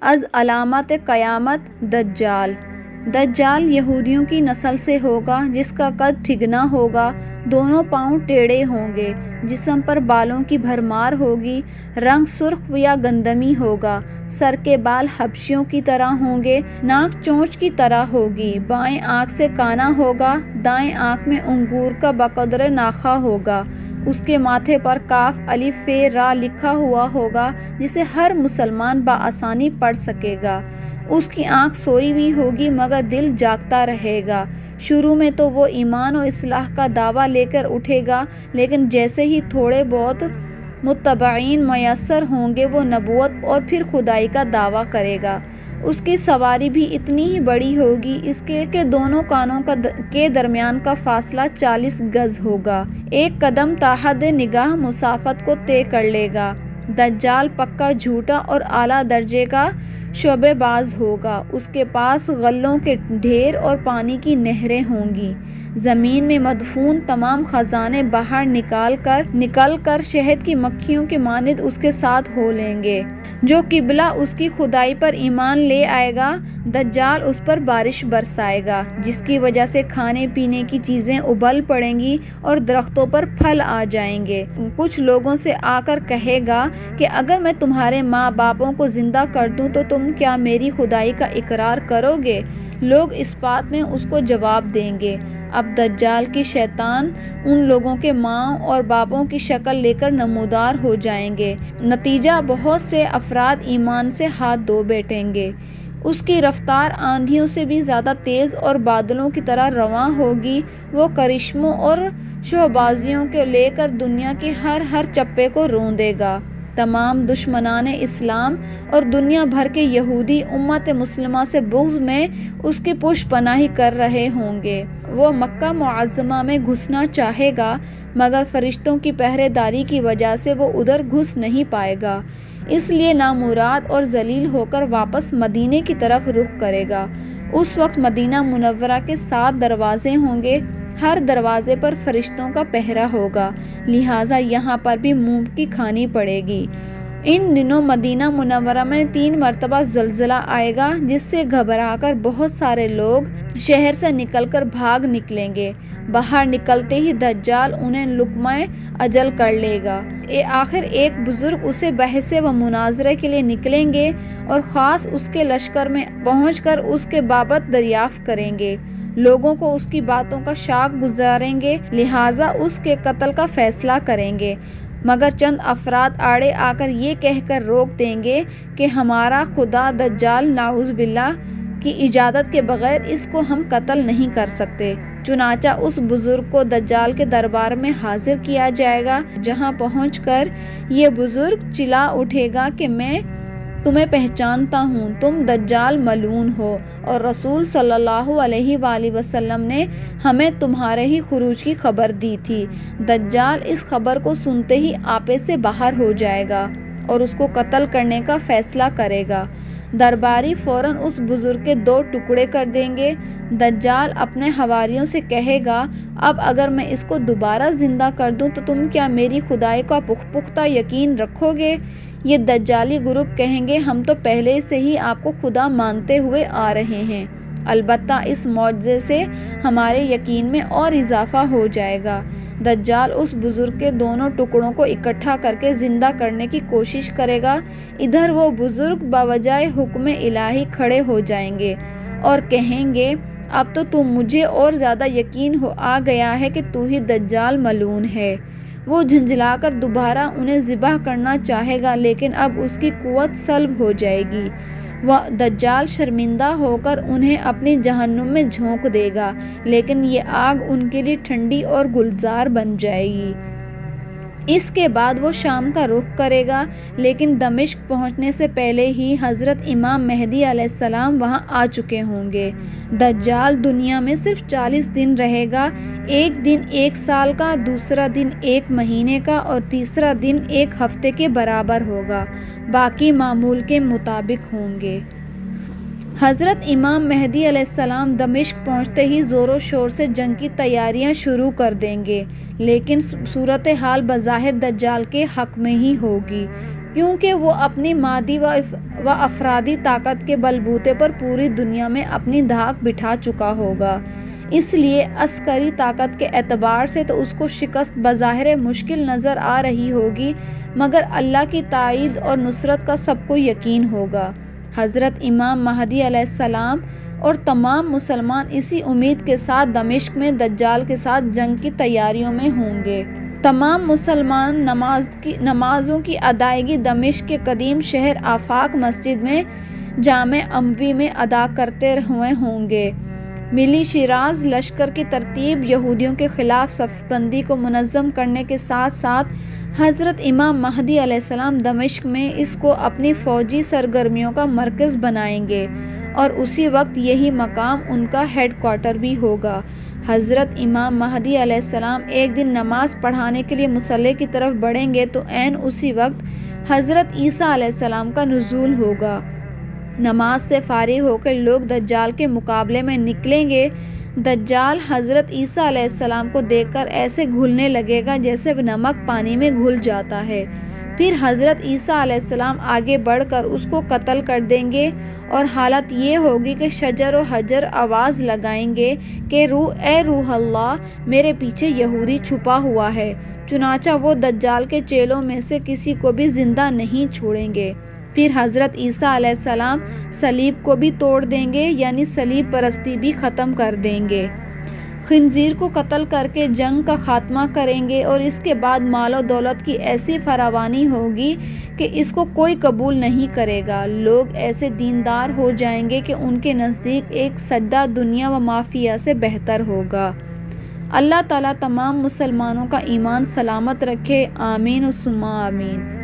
از علامات قیامت دجال۔ دجال یہودیوں کی نسل سے ہوگا جس کا قد ٹھگنا ہوگا، دونوں پاؤں ٹیڑھے ہوں گے، جسم پر بالوں کی بھرمار ہوگی، رنگ سرخ یا گندمی ہوگا، سر کے بال حبشیوں کی طرح ہوں گے، ناک چونچ کی طرح ہوگی، بائیں آنکھ سے کانا ہوگا، دائیں آنکھ میں انگور کا بقدر ناخا ہوگا، اس کے ماتھے پر کاف الف ف را لکھا ہوا ہوگا جسے ہر مسلمان بآسانی پڑھ سکے گا۔ اس کی آنکھ سوئی ہوئی ہوگی مگر دل جاگتا رہے گا۔ شروع میں تو وہ ایمان و اصلاح کا دعویٰ لے کر اٹھے گا، لیکن جیسے ہی تھوڑے بہت متبعین میسر ہوں گے وہ نبوت اور پھر خدائی کا دعویٰ کرے گا۔ اس کی سواری بھی اتنی ہی بڑی ہوگی اس کے کہ دونوں کانوں کے درمیان کا فاصلہ 40 گز ہوگا۔ ایک قدم تا حد نگاہ مسافت کو طے کر لے گا۔ دجال پکا جھوٹا اور اعلیٰ درجے کا شعبے باز ہوگا۔ اس کے پاس غلوں کے ڈھیر اور پانی کی نہریں ہوں گی۔ زمین میں مدفون تمام خزانے باہر نکل کر شہد کی مکھیوں کی مانند اس کے ساتھ ہو لیں گے۔ جو قبلہ اس کی خدائی پر ایمان لے آئے گا، دجال اس پر بارش برسائے گا، جس کی وجہ سے کھانے پینے کی چیزیں ابل پڑیں گی اور درختوں پر پھل آ جائیں گے۔ کچھ لوگوں سے آ کر کہے گا کہ اگر میں تمہارے ماں باپوں کو زندہ کر دوں تو تم کیا میری خدائی کا اقرار کرو گے؟ لوگ اس بات میں اس کو جواب دیں گے، اب دجال کی شیطان ان لوگوں کے ماں اور باپوں کی شکل لے کر نمودار ہو جائیں گے۔ نتیجہ بہت سے افراد ایمان سے ہاتھ دھو بیٹھیں گے۔ اس کی رفتار آندھیوں سے بھی زیادہ تیز اور بادلوں کی طرح رواں ہوگی۔ وہ کرشموں اور شعبازیوں کو لے کر دنیا کے ہر چپے کو روندے گا۔ تمام دشمنان اسلام اور دنیا بھر کے یہودی امت مسلمہ سے بغض میں اس کی پشت پناہی کر رہے ہوں گے۔ وہ مکہ معظمہ میں گھسنا چاہے گا مگر فرشتوں کی پہرے داری کی وجہ سے وہ ادھر گھس نہیں پائے گا، اس لیے نامراد اور ذلیل ہو کر واپس مدینے کی طرف رخ کرے گا۔ اس وقت مدینہ منورہ کے 7 دروازے ہوں گے، ہر دروازے پر فرشتوں کا پہرا ہوگا، لہٰذا یہاں پر بھی منہ کی کھانی پڑے گی۔ ان دنوں مدینہ منورہ میں 3 مرتبہ زلزلہ آئے گا جس سے گھبرا کر بہت سارے لوگ شہر سے نکل کر بھاگ نکلیں گے۔ باہر نکلتے ہی دجال انہیں لقمہ اجل کر لے گا۔ آخر ایک بزرگ اسے بحث و مناظرے کے لیے نکلیں گے اور خاص اس کے لشکر میں پہنچ کر اس کے بابت دریافت کریں گے۔ لوگوں کو اس کی باتوں کا شاق گزاریں گے، لہٰذا اس کے قتل کا فیصلہ کریں گے، مگر چند افراد آڑے آ کر یہ کہہ کر روک دیں گے کہ ہمارا خدا دجال نعوذ باللہ کی اجازت کے بغیر اس کو ہم قتل نہیں کر سکتے۔ چنانچہ اس بزرگ کو دجال کے دربار میں حاضر کیا جائے گا، جہاں پہنچ کر یہ بزرگ چلا اٹھے گا کہ میں تمہیں پہچانتا ہوں، تم دجال ملعون ہو، اور رسول صلی اللہ علیہ وآلہ وسلم نے ہمیں تمہارے ہی خروج کی خبر دی تھی۔ دجال اس خبر کو سنتے ہی آپے سے باہر ہو جائے گا اور اس کو قتل کرنے کا فیصلہ کرے گا۔ درباری فوراً اس بزرگ کے 2 ٹکڑے کر دیں گے۔ دجال اپنے حواریوں سے کہے گا، اب اگر میں اس کو دوبارہ زندہ کر دوں تو تم کیا میری خدائی کا پختہ یقین رکھو گے؟ یہ دجالی گروپ کہیں گے، ہم تو پہلے سے ہی آپ کو خدا مانتے ہوئے آ رہے ہیں، البتہ اس معجزے سے ہمارے یقین میں اور اضافہ ہو جائے گا۔ دجال اس بزرگ کے دونوں ٹکڑوں کو اکٹھا کر کے زندہ کرنے کی کوشش کرے گا۔ ادھر وہ بزرگ بوجائے حکم الہی کھڑے ہو جائیں گے اور کہیں گے، اب تو مجھے اور زیادہ یقین آ گیا ہے کہ تو ہی دجال ملعون ہے۔ وہ جھنجھلا کر دوبارہ انہیں ذبح کرنا چاہے گا، لیکن اب اس کی قوت سلب ہو جائے گی۔ وہ دجال شرمندہ ہو کر انہیں اپنی جہنم میں جھونک دے گا، لیکن یہ آگ ان کے لیے ٹھنڈی اور گلزار بن جائے گی۔ اس کے بعد وہ شام کا رخ کرے گا، لیکن دمشق پہنچنے سے پہلے ہی حضرت امام مہدی علیہ السلام وہاں آ چکے ہوں گے۔ دجال دنیا میں صرف 40 دن رہے گا، ایک دن 1 سال کا، دوسرا دن 1 مہینے کا اور تیسرا دن 1 ہفتے کے برابر ہوگا، باقی معمول کے مطابق ہوں گے۔ حضرت امام مہدی علیہ السلام دمشق پہنچتے ہی زور و شور سے جنگ کی تیاریاں شروع کر دیں گے، لیکن صورتحال بظاہر دجال کے حق میں ہی ہوگی۔ کیونکہ وہ اپنی مادی و افرادی طاقت کے بلبوتے پر پوری دنیا میں اپنی دھاک بٹھا چکا ہوگا۔ اس لیے عسکری طاقت کے اعتبار سے تو اس کو شکست بظاہر مشکل نظر آ رہی ہوگی، مگر اللہ کی تائید اور نصرت کا سب کو یقین ہوگا۔ حضرت امام مہدی علیہ السلام اور تمام مسلمان اسی امید کے ساتھ دمشق میں دجال کے ساتھ جنگ کی تیاریوں میں ہوں گے۔ تمام مسلمان نمازوں کی ادائیگی دمشق کے قدیم شہر آفاق مسجد میں جامع اموی میں ادا کرتے ہوئے ہوں گے۔ ملی شیراز لشکر کی ترتیب یہودیوں کے خلاف صف بندی کو منظم کرنے کے ساتھ ساتھ حضرت امام مہدی علیہ السلام دمشق میں اس کو اپنی فوجی سرگرمیوں کا مرکز بنائیں گے اور اسی وقت یہی مقام ان کا ہیڈ کوارٹر بھی ہوگا۔ حضرت امام مہدی علیہ السلام ایک دن نماز پڑھانے کے لیے مصلی کی طرف بڑھیں گے تو عین اسی وقت حضرت عیسیٰ علیہ السلام کا نزول ہوگا۔ نماز سے فارغ ہو کر لوگ دجال کے مقابلے میں نکلیں گے۔ دجال حضرت عیسیٰ علیہ السلام کو دیکھ کر ایسے گھلنے لگے گا جیسے نمک پانی میں گھل جاتا ہے۔ پھر حضرت عیسیٰ علیہ السلام آگے بڑھ کر اس کو قتل کر دیں گے اور حالت یہ ہوگی کہ شجر و حجر آواز لگائیں گے کہ اے روح اللہ، میرے پیچھے یہودی چھپا ہوا ہے۔ چنانچہ وہ دجال کے چیلوں میں سے کسی کو بھی زندہ نہیں چھوڑیں گے۔ پھر حضرت عیسیٰ علیہ السلام صلیب کو بھی توڑ دیں گے، یعنی صلیب پرستی بھی ختم کر دیں گے۔ خنزیر کو قتل کر کے جنگ کا خاتمہ کریں گے اور اس کے بعد مال و دولت کی ایسی فراوانی ہوگی کہ اس کو کوئی قبول نہیں کرے گا۔ لوگ ایسے دیندار ہو جائیں گے کہ ان کے نزدیک ایک سجدہ دنیا و مافیہ سے بہتر ہوگا۔ اللہ تعالیٰ تمام مسلمانوں کا ایمان سلامت رکھے، آمین و ثم آمین۔